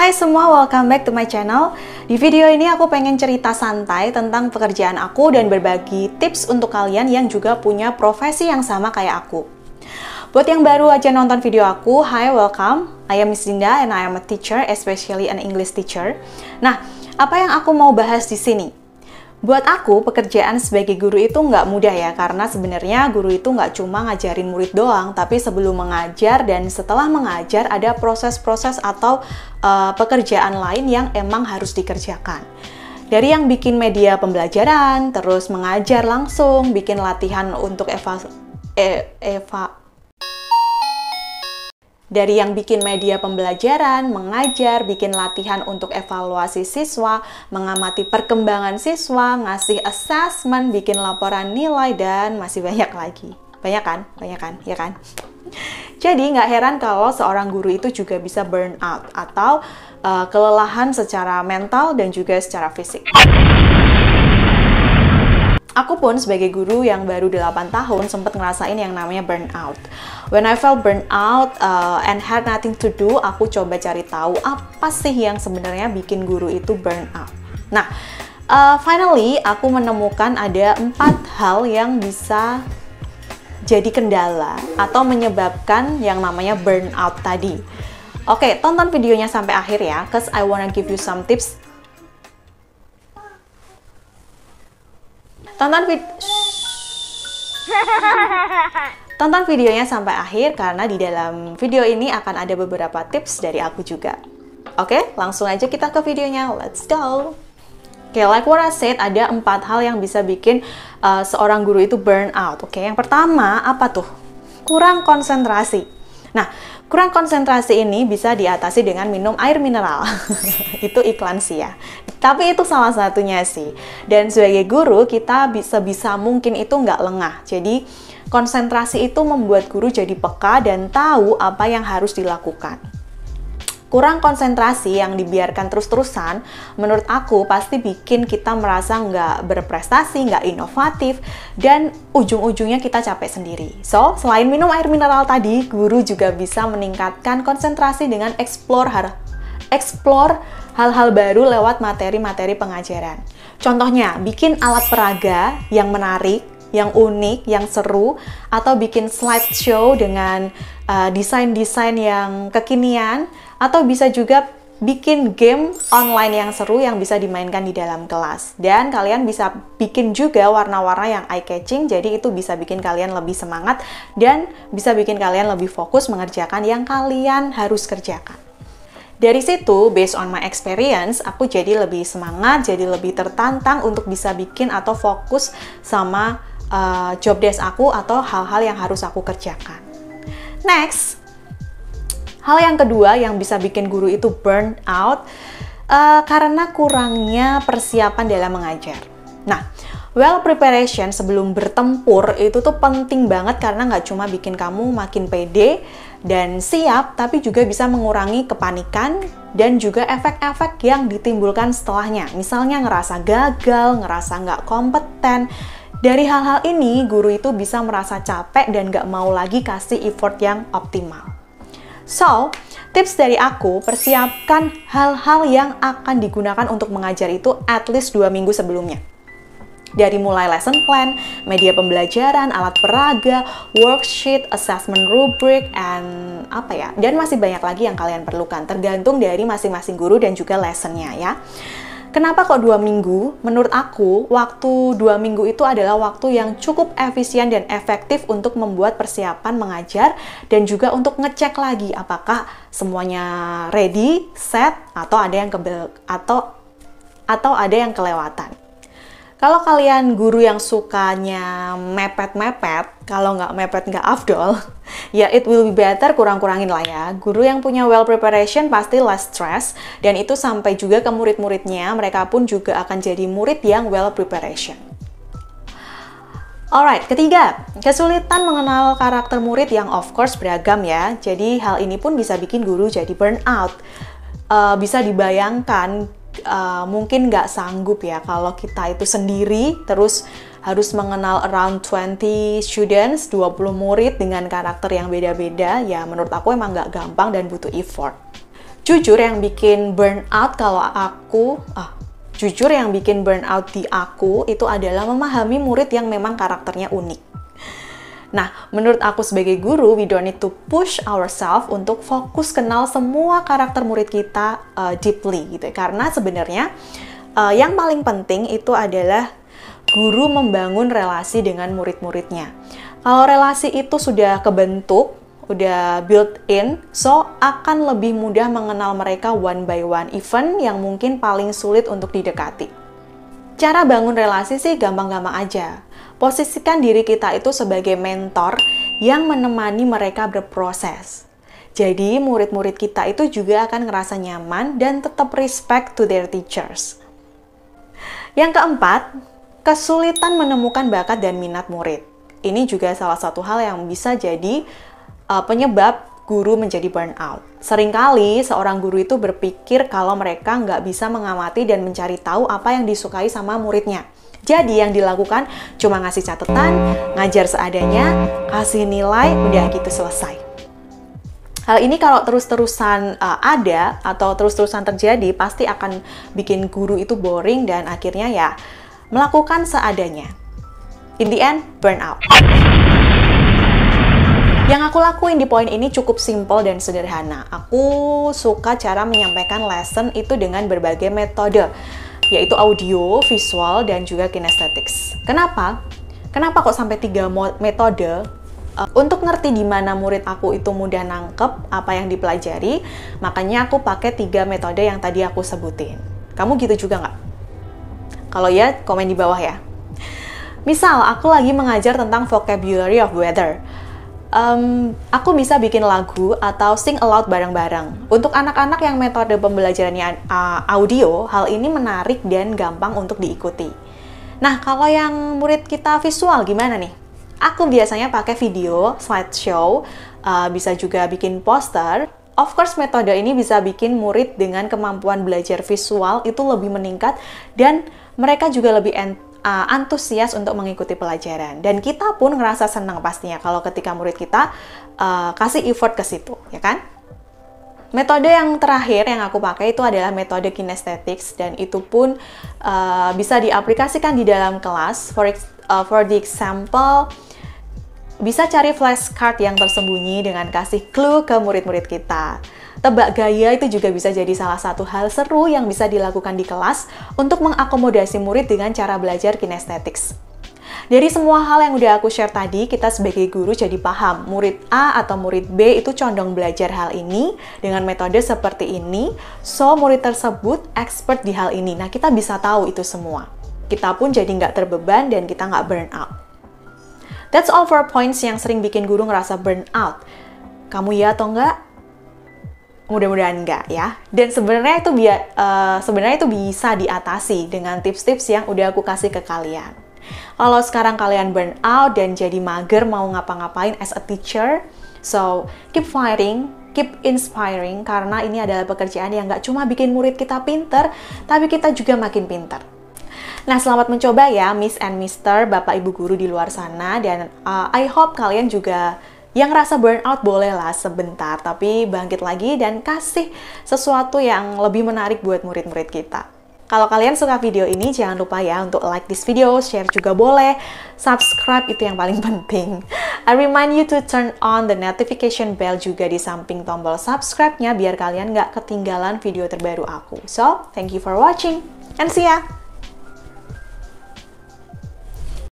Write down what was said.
Hai semua, welcome back to my channel. Di video ini aku pengen cerita santai tentang pekerjaan aku dan berbagi tips untuk kalian yang juga punya profesi yang sama kayak aku. Buat yang baru aja nonton video aku, hi, welcome. I am Miss Dinda and I am a teacher, especially an English teacher. Nah, apa yang aku mau bahas di sini? Buat aku, pekerjaan sebagai guru itu nggak mudah ya, karena sebenarnya guru itu nggak cuma ngajarin murid doang, tapi sebelum mengajar dan setelah mengajar ada proses-proses atau pekerjaan lain yang emang harus dikerjakan. Dari yang bikin media pembelajaran, terus mengajar langsung, bikin latihan untuk Dari yang bikin media pembelajaran, mengajar, bikin latihan untuk evaluasi siswa, mengamati perkembangan siswa, ngasih assessment, bikin laporan nilai, dan masih banyak lagi. Banyak kan? Ya kan? Jadi nggak heran kalau seorang guru itu juga bisa burn out atau kelelahan secara mental dan juga secara fisik. Aku pun sebagai guru yang baru 8 tahun sempat ngerasain yang namanya burnout. When I felt burnout and had nothing to do, aku coba cari tahu apa sih yang sebenarnya bikin guru itu burnout. Nah, finally aku menemukan ada 4 hal yang bisa jadi kendala atau menyebabkan yang namanya burnout tadi. Oke, tonton videonya sampai akhir ya, cause I wanna give you some tips. Tonton videonya sampai akhir karena di dalam video ini akan ada beberapa tips dari aku juga. Oke, langsung aja kita ke videonya. Let's go! Oke, like what I said, ada 4 hal yang bisa bikin seorang guru itu burn out. Oke, yang pertama apa tuh? Kurang konsentrasi. Nah, kurang konsentrasi ini bisa diatasi dengan minum air mineral. Itu iklan sih ya. Tapi itu salah satunya sih. Dan sebagai guru, kita bisa mungkin itu nggak lengah. Jadi, konsentrasi itu membuat guru jadi peka dan tahu apa yang harus dilakukan. Kurang konsentrasi yang dibiarkan terus-terusan, menurut aku pasti bikin kita merasa nggak berprestasi, nggak inovatif, dan ujung-ujungnya kita capek sendiri. So, selain minum air mineral tadi, guru juga bisa meningkatkan konsentrasi dengan explore hal-hal baru lewat materi-materi pengajaran. Contohnya, bikin alat peraga yang menarik, yang unik, yang seru, atau bikin slideshow dengan desain-desain yang kekinian, atau bisa juga bikin game online yang seru yang bisa dimainkan di dalam kelas. Dan kalian bisa bikin juga warna-warna yang eye-catching, jadi itu bisa bikin kalian lebih semangat dan bisa bikin kalian lebih fokus mengerjakan yang kalian harus kerjakan. Dari situ, based on my experience, aku jadi lebih semangat, jadi lebih tertantang untuk bisa bikin atau fokus sama job desk aku atau hal-hal yang harus aku kerjakan. Next, hal yang kedua yang bisa bikin guru itu burn out karena kurangnya persiapan dalam mengajar. Nah, well preparation sebelum bertempur itu tuh penting banget karena nggak cuma bikin kamu makin pede dan siap, tapi juga bisa mengurangi kepanikan dan juga efek-efek yang ditimbulkan setelahnya. Misalnya ngerasa gagal, ngerasa nggak kompeten. Dari hal-hal ini, guru itu bisa merasa capek dan nggak mau lagi kasih effort yang optimal. So, tips dari aku, persiapkan hal-hal yang akan digunakan untuk mengajar itu at least 2 minggu sebelumnya. Dari mulai lesson plan, media pembelajaran, alat peraga, worksheet, assessment rubric, dan masih banyak lagi yang kalian perlukan, tergantung dari masing-masing guru dan juga lessonnya ya. Kenapa kok 2 minggu? Menurut aku, waktu 2 minggu itu adalah waktu yang cukup efisien dan efektif untuk membuat persiapan mengajar dan juga untuk ngecek lagi apakah semuanya ready, set, atau ada yang kelewatan. Kalau kalian guru yang sukanya mepet-mepet, kalau nggak mepet nggak afdol, ya it will be better kurang-kurangin lah ya. Guru yang punya well preparation pasti less stress, dan itu sampai juga ke murid-muridnya, mereka pun juga akan jadi murid yang well preparation. Alright, ketiga, kesulitan mengenal karakter murid yang of course beragam ya. Jadi hal ini pun bisa bikin guru jadi burnout. Bisa dibayangkan, mungkin nggak sanggup ya kalau kita itu sendiri terus harus mengenal around 20 students, 20 murid dengan karakter yang beda-beda. Ya menurut aku emang nggak gampang dan butuh effort. Jujur yang bikin burnout jujur yang bikin burnout di aku itu adalah memahami murid yang memang karakternya unik. Nah, menurut aku sebagai guru, we don't need to push ourselves untuk fokus kenal semua karakter murid kita deeply gitu. Karena sebenarnya yang paling penting itu adalah guru membangun relasi dengan murid-muridnya. Kalau relasi itu sudah kebentuk, udah built in, so akan lebih mudah mengenal mereka one by one, even yang mungkin paling sulit untuk didekati. Cara bangun relasi sih gampang-gampang aja. Posisikan diri kita itu sebagai mentor yang menemani mereka berproses. Jadi murid-murid kita itu juga akan ngerasa nyaman dan tetap respect to their teachers. Yang keempat, kesulitan menemukan bakat dan minat murid. Ini juga salah satu hal yang bisa jadi penyebab guru menjadi burnout. Seringkali seorang guru itu berpikir kalau mereka nggak bisa mengamati dan mencari tahu apa yang disukai sama muridnya. Jadi yang dilakukan cuma ngasih catatan, ngajar seadanya, kasih nilai, udah gitu selesai. Hal ini kalau terus-terusan ada atau terus-terusan terjadi, pasti akan bikin guru itu boring dan akhirnya ya melakukan seadanya. In the end, burnout. Yang aku lakuin di poin ini cukup simple dan sederhana. Aku suka cara menyampaikan lesson itu dengan berbagai metode, yaitu audio, visual, dan juga kinesthetics. Kenapa? Kenapa kok sampai 3 metode? Untuk ngerti di mana murid aku itu mudah nangkep apa yang dipelajari, makanya aku pakai 3 metode yang tadi aku sebutin. Kamu gitu juga nggak? Kalau ya, komen di bawah ya. Misal, aku lagi mengajar tentang vocabulary of weather. Aku bisa bikin lagu atau sing aloud bareng-bareng. Untuk anak-anak yang metode pembelajarannya audio, hal ini menarik dan gampang untuk diikuti. Nah, kalau yang murid kita visual gimana nih? Aku biasanya pakai video, slideshow, bisa juga bikin poster. Of course, metode ini bisa bikin murid dengan kemampuan belajar visual itu lebih meningkat dan mereka juga lebih antusias untuk mengikuti pelajaran. Dan kita pun ngerasa senang pastinya kalau ketika murid kita kasih effort ke situ, ya kan? Metode yang terakhir yang aku pakai itu adalah metode kinesthetics dan itu pun bisa diaplikasikan di dalam kelas. For the example, bisa cari flashcard yang tersembunyi dengan kasih clue ke murid-murid kita. Tebak gaya itu juga bisa jadi salah satu hal seru yang bisa dilakukan di kelas untuk mengakomodasi murid dengan cara belajar kinesthetics. Dari semua hal yang udah aku share tadi, kita sebagai guru jadi paham murid A atau murid B itu condong belajar hal ini dengan metode seperti ini, so murid tersebut expert di hal ini. Nah, kita bisa tahu itu semua. Kita pun jadi nggak terbeban dan kita nggak burn out. That's all for points yang sering bikin guru ngerasa burn out. Kamu ya atau enggak? Mudah-mudahan enggak ya. Dan sebenarnya itu bisa diatasi dengan tips-tips yang udah aku kasih ke kalian. Kalau sekarang kalian burn out dan jadi mager mau ngapa-ngapain as a teacher, so keep fighting, keep inspiring, karena ini adalah pekerjaan yang nggak cuma bikin murid kita pinter, tapi kita juga makin pinter. Nah, selamat mencoba ya Miss and Mister, Bapak Ibu Guru di luar sana, dan I hope kalian juga yang rasa burnout bolehlah sebentar, tapi bangkit lagi dan kasih sesuatu yang lebih menarik buat murid-murid kita. Kalau kalian suka video ini, jangan lupa ya untuk like this video, share juga boleh, subscribe itu yang paling penting. I remind you to turn on the notification bell juga di samping tombol subscribe-nya biar kalian nggak ketinggalan video terbaru aku. So, thank you for watching and see ya!